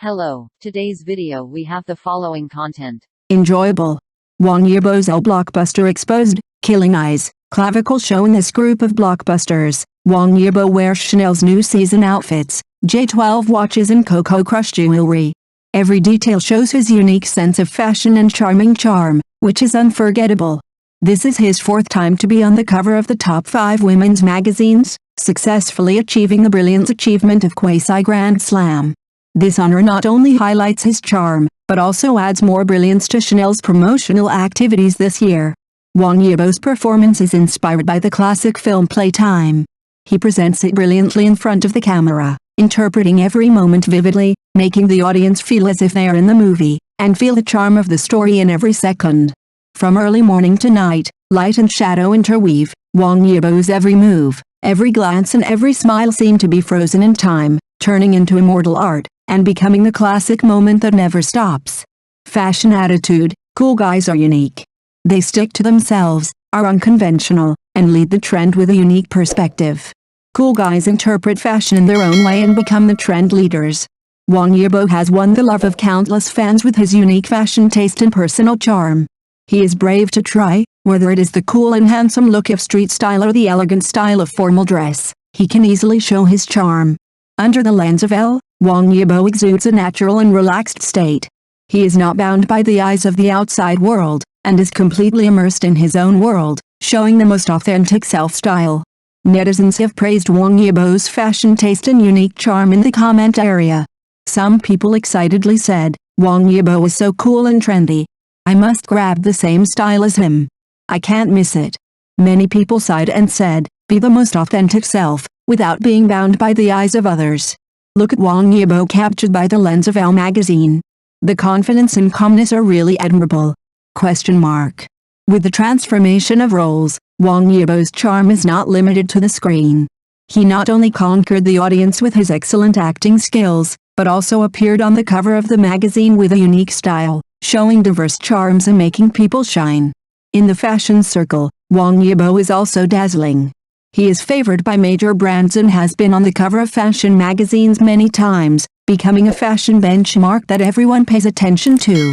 Hello, today's video we have the following content. Enjoyable. Wang Yibo's ELLE blockbuster exposed, killing eyes, clavicle show in this group of blockbusters. Wang Yibo wears Chanel's new season outfits, J12 watches and Coco Crush jewelry. Every detail shows his unique sense of fashion and charming charm, which is unforgettable. This is his fourth time to be on the cover of the top 5 women's magazines, successfully achieving the brilliance achievement of quasi-Grand Slam. This honor not only highlights his charm, but also adds more brilliance to Chanel's promotional activities this year. Wang Yibo's performance is inspired by the classic film Playtime. He presents it brilliantly in front of the camera, interpreting every moment vividly, making the audience feel as if they are in the movie, and feel the charm of the story in every second. From early morning to night, light and shadow interweave. Wang Yibo's every move, every glance and every smile seem to be frozen in time, turning into immortal art, and becoming the classic moment that never stops. Fashion attitude: cool guys are unique. They stick to themselves, are unconventional, and lead the trend with a unique perspective. Cool guys interpret fashion in their own way and become the trend leaders. Wang Yibo has won the love of countless fans with his unique fashion taste and personal charm. He is brave to try, whether it is the cool and handsome look of street style or the elegant style of formal dress, he can easily show his charm. Under the lens of ELLE, Wang Yibo exudes a natural and relaxed state. He is not bound by the eyes of the outside world, and is completely immersed in his own world, showing the most authentic self-style. Netizens have praised Wang Yibo's fashion taste and unique charm in the comment area. Some people excitedly said, "Wang Yibo is so cool and trendy. I must grab the same style as him. I can't miss it." Many people sighed and said, "Be the most authentic self, without being bound by the eyes of others." Look at Wang Yibo captured by the lens of ELLE magazine. The confidence and calmness are really admirable. With the transformation of roles, Wang Yibo's charm is not limited to the screen. He not only conquered the audience with his excellent acting skills, but also appeared on the cover of the magazine with a unique style, showing diverse charms and making people shine. In the fashion circle, Wang Yibo is also dazzling. He is favored by major brands and has been on the cover of fashion magazines many times, becoming a fashion benchmark that everyone pays attention to.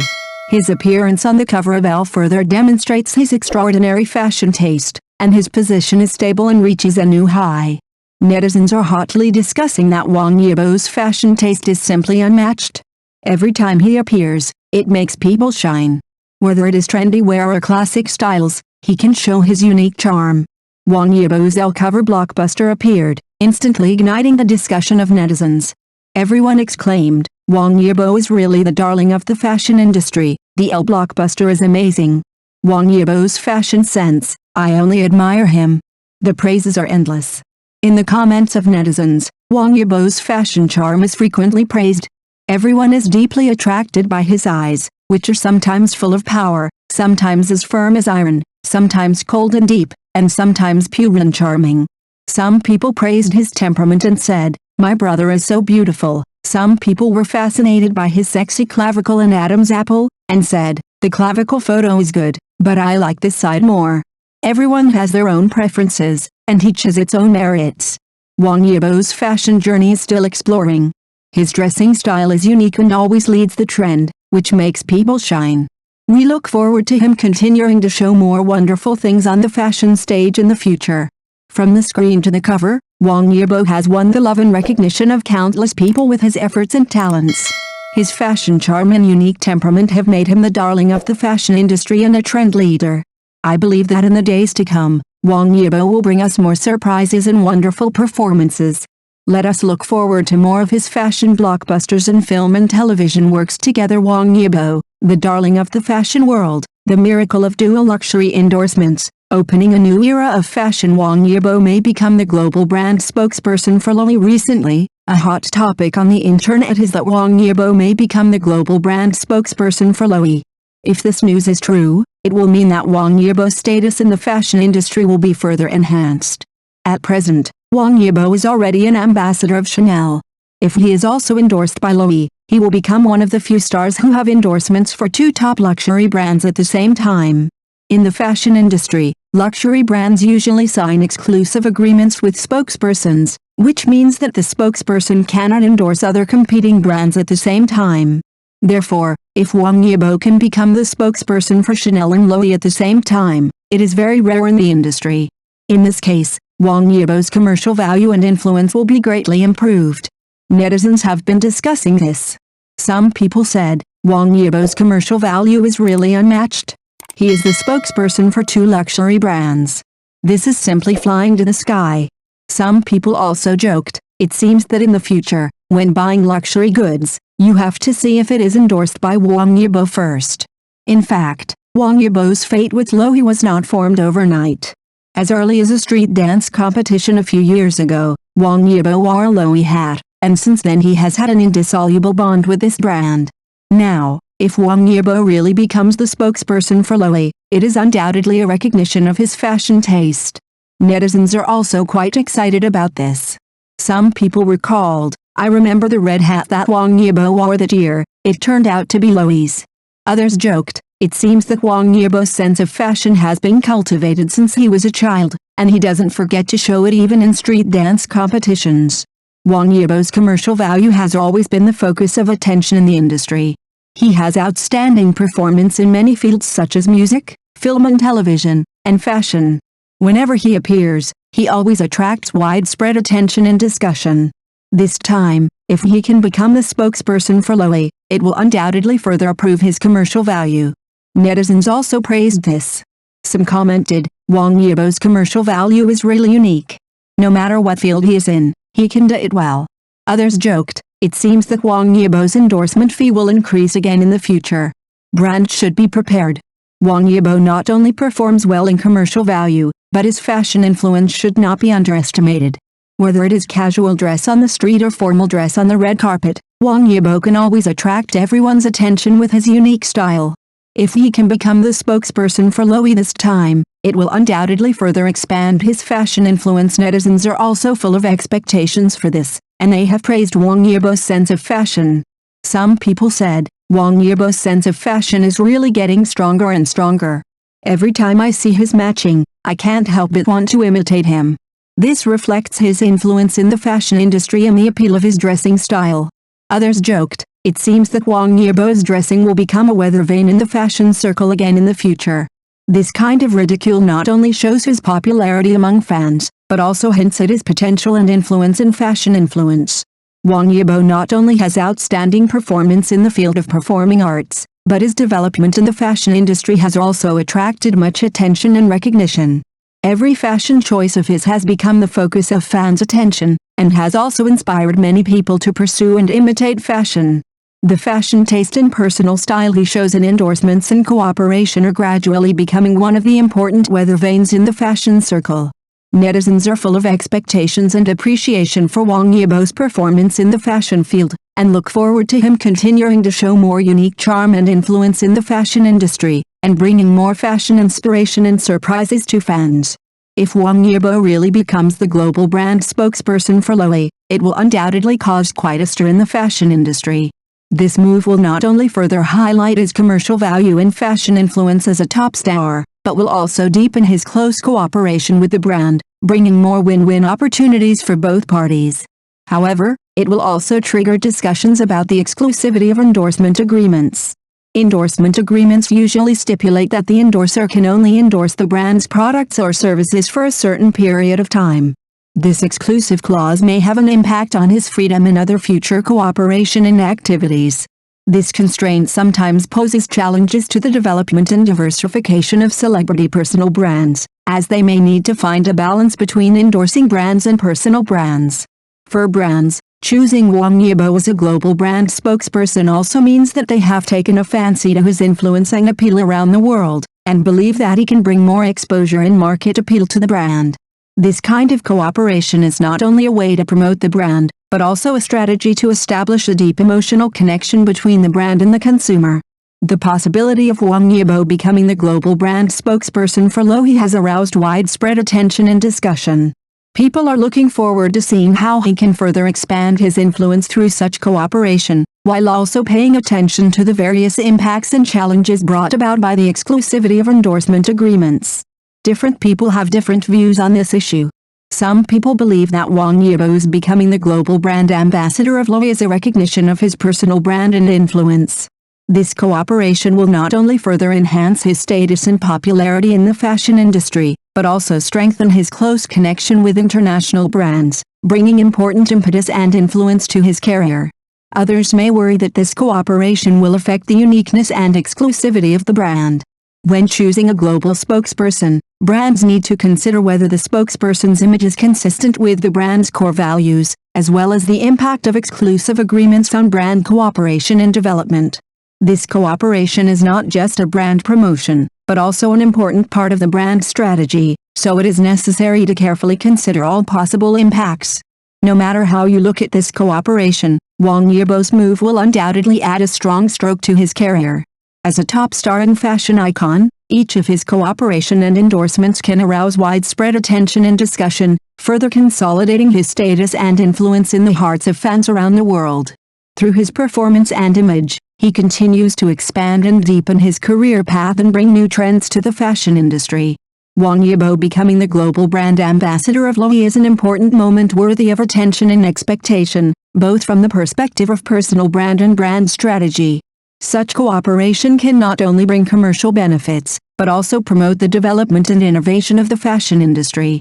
His appearance on the cover of ELLE further demonstrates his extraordinary fashion taste, and his position is stable and reaches a new high. Netizens are hotly discussing that Wang Yibo's fashion taste is simply unmatched. Every time he appears, it makes people shine. Whether it is trendy wear or classic styles, he can show his unique charm. Wang Yibo's ELLE cover blockbuster appeared, instantly igniting the discussion of netizens. Everyone exclaimed, "Wang Yibo is really the darling of the fashion industry, the ELLE blockbuster is amazing. Wang Yibo's fashion sense, I only admire him." The praises are endless. In the comments of netizens, Wang Yibo's fashion charm is frequently praised. Everyone is deeply attracted by his eyes, which are sometimes full of power, sometimes as firm as iron, sometimes cold and deep, and sometimes pure and charming. Some people praised his temperament and said, "My brother is so beautiful." Some people were fascinated by his sexy clavicle and Adam's apple, and said, "The clavicle photo is good, but I like this side more." Everyone has their own preferences, and each has its own merits. Wang Yibo's fashion journey is still exploring. His dressing style is unique and always leads the trend, which makes people shine. We look forward to him continuing to show more wonderful things on the fashion stage in the future. From the screen to the cover, Wang Yibo has won the love and recognition of countless people with his efforts and talents. His fashion charm and unique temperament have made him the darling of the fashion industry and a trend leader. I believe that in the days to come, Wang Yibo will bring us more surprises and wonderful performances. Let us look forward to more of his fashion blockbusters and film and television works together. Wang Yibo, the darling of the fashion world, the miracle of dual luxury endorsements, opening a new era of fashion. Wang Yibo may become the global brand spokesperson for ELLE. Recently, a hot topic on the internet is that Wang Yibo may become the global brand spokesperson for ELLE. If this news is true, it will mean that Wang Yibo's status in the fashion industry will be further enhanced. At present, Wang Yibo is already an ambassador of Chanel. If he is also endorsed by ELLE, he will become one of the few stars who have endorsements for 2 top luxury brands at the same time. In the fashion industry, luxury brands usually sign exclusive agreements with spokespersons, which means that the spokesperson cannot endorse other competing brands at the same time. Therefore, if Wang Yibo can become the spokesperson for Chanel and Loewe at the same time, it is very rare in the industry. In this case, Wang Yibo's commercial value and influence will be greatly improved. Netizens have been discussing this. Some people said, Wang Yibo's commercial value is really unmatched. He is the spokesperson for 2 luxury brands. This is simply flying to the sky. Some people also joked, it seems that in the future, when buying luxury goods, you have to see if it is endorsed by Wang Yibo first. In fact, Wang Yibo's fate with Loewe was not formed overnight. As early as a street dance competition a few years ago, Wang Yibo wore a Loewe hat, and since then he has had an indissoluble bond with this brand. Now, if Wang Yibo really becomes the spokesperson for Loewe, it is undoubtedly a recognition of his fashion taste. Netizens are also quite excited about this. Some people recalled, I remember the red hat that Wang Yibo wore that year, it turned out to be Loewe's. Others joked, it seems that Wang Yibo's sense of fashion has been cultivated since he was a child, and he doesn't forget to show it even in street dance competitions. Wang Yibo's commercial value has always been the focus of attention in the industry. He has outstanding performance in many fields such as music, film and television, and fashion. Whenever he appears, he always attracts widespread attention and discussion. This time, if he can become the spokesperson for Loewe, it will undoubtedly further improve his commercial value. Netizens also praised this. Some commented, Wang Yibo's commercial value is really unique. No matter what field he is in, he can do it well. Others joked, it seems that Wang Yibo's endorsement fee will increase again in the future. Brands should be prepared. Wang Yibo not only performs well in commercial value, but his fashion influence should not be underestimated. Whether it is casual dress on the street or formal dress on the red carpet, Wang Yibo can always attract everyone's attention with his unique style. If he can become the spokesperson for Loewe this time, it will undoubtedly further expand his fashion influence. Netizens are also full of expectations for this, and they have praised Wang Yibo's sense of fashion. Some people said, Wang Yibo's sense of fashion is really getting stronger and stronger. Every time I see his matching, I can't help but want to imitate him. This reflects his influence in the fashion industry and the appeal of his dressing style. Others joked, it seems that Wang Yibo's dressing will become a weather vane in the fashion circle again in the future. This kind of ridicule not only shows his popularity among fans, but also hints at his potential and influence in fashion influence. Wang Yibo not only has outstanding performance in the field of performing arts, but his development in the fashion industry has also attracted much attention and recognition. Every fashion choice of his has become the focus of fans' attention, and has also inspired many people to pursue and imitate fashion. The fashion taste and personal style he shows in endorsements and cooperation are gradually becoming one of the important weather vanes in the fashion circle. Netizens are full of expectations and appreciation for Wang Yibo's performance in the fashion field, and look forward to him continuing to show more unique charm and influence in the fashion industry, and bringing more fashion inspiration and surprises to fans. If Wang Yibo really becomes the global brand spokesperson for Loewe, it will undoubtedly cause quite a stir in the fashion industry. This move will not only further highlight his commercial value and fashion influence as a top star, but will also deepen his close cooperation with the brand, bringing more win-win opportunities for both parties. However, it will also trigger discussions about the exclusivity of endorsement agreements. Endorsement agreements usually stipulate that the endorser can only endorse the brand's products or services for a certain period of time. This exclusive clause may have an impact on his freedom in other future cooperation and activities. This constraint sometimes poses challenges to the development and diversification of celebrity personal brands, as they may need to find a balance between endorsing brands and personal brands. For brands, choosing Wang Yibo as a global brand spokesperson also means that they have taken a fancy to his influence and appeal around the world, and believe that he can bring more exposure and market appeal to the brand. This kind of cooperation is not only a way to promote the brand, but also a strategy to establish a deep emotional connection between the brand and the consumer. The possibility of Wang Yibo becoming the global brand spokesperson for Loewe has aroused widespread attention and discussion. People are looking forward to seeing how he can further expand his influence through such cooperation, while also paying attention to the various impacts and challenges brought about by the exclusivity of endorsement agreements. Different people have different views on this issue. Some people believe that Wang Yibo's becoming the global brand ambassador of ELLE is a recognition of his personal brand and influence. This cooperation will not only further enhance his status and popularity in the fashion industry, but also strengthen his close connection with international brands, bringing important impetus and influence to his career. Others may worry that this cooperation will affect the uniqueness and exclusivity of the brand. When choosing a global spokesperson, brands need to consider whether the spokesperson's image is consistent with the brand's core values, as well as the impact of exclusive agreements on brand cooperation and development. This cooperation is not just a brand promotion, but also an important part of the brand strategy, so it is necessary to carefully consider all possible impacts. No matter how you look at this cooperation, Wang Yibo's move will undoubtedly add a strong stroke to his career. As a top star and fashion icon, each of his cooperation and endorsements can arouse widespread attention and discussion, further consolidating his status and influence in the hearts of fans around the world. Through his performance and image, he continues to expand and deepen his career path and bring new trends to the fashion industry. Wang Yibo becoming the global brand ambassador of ELLE is an important moment worthy of attention and expectation, both from the perspective of personal brand and brand strategy. Such cooperation can not only bring commercial benefits, but also promote the development and innovation of the fashion industry.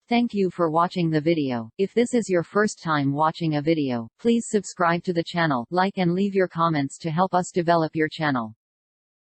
Thank you for watching the video. If this is your first time watching a video, please subscribe to the channel, like and leave your comments to help us develop your channel.